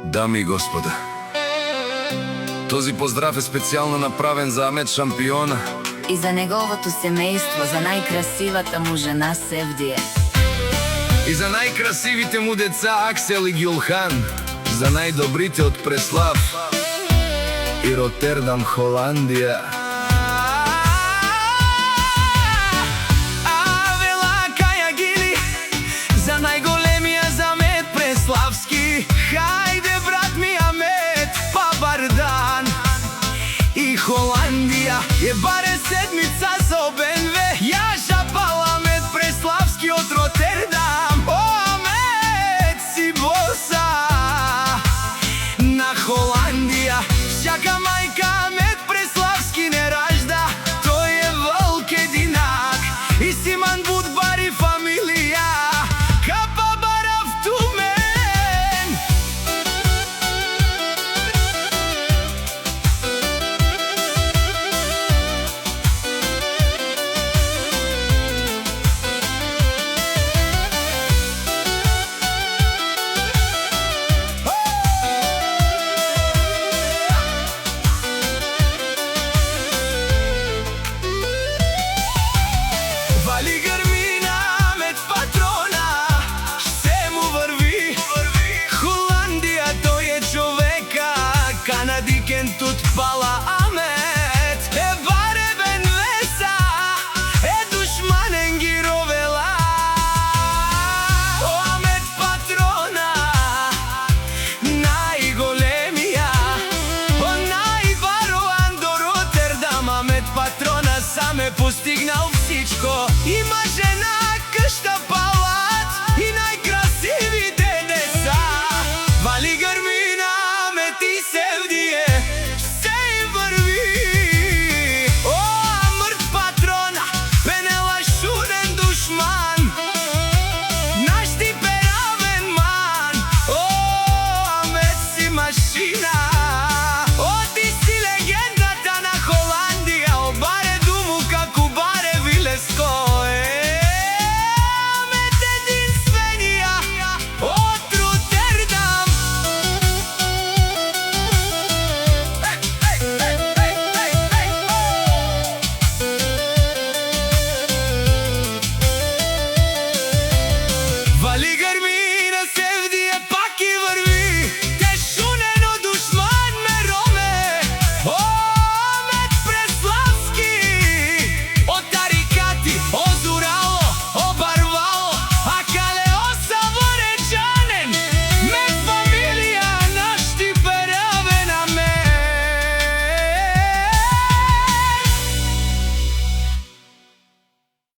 Дами и господа, този поздрав е специјално направен за Амет Шампиона и за неговото семејство, за најкрасивата му жена Севдие, и за најкрасивите му деца Аксел и Гюлхан, за најдобрите од Преслав и Ротердам, Холандија. За најголемија за Амет Преславски, хајде брат ми Амет, па бар дан. И Холандија е баре седмица за БНВ, ја шапал Амет Преславски од Ротердам. О, Амет си боса на Холандија, шака мајка Амет Преславски не ражда, тој е волк единак и Симан Будбар и фамилија. Вали грмина Амет патрона, се му врви. Холандија тој е човека, канадикен тут пала Амет. Е баре бенвеса, е душманен ги ровела. О, Амет патрона, најголемија, о највароан до Ротердам. Амет патрона сам е постигнал всичко. Има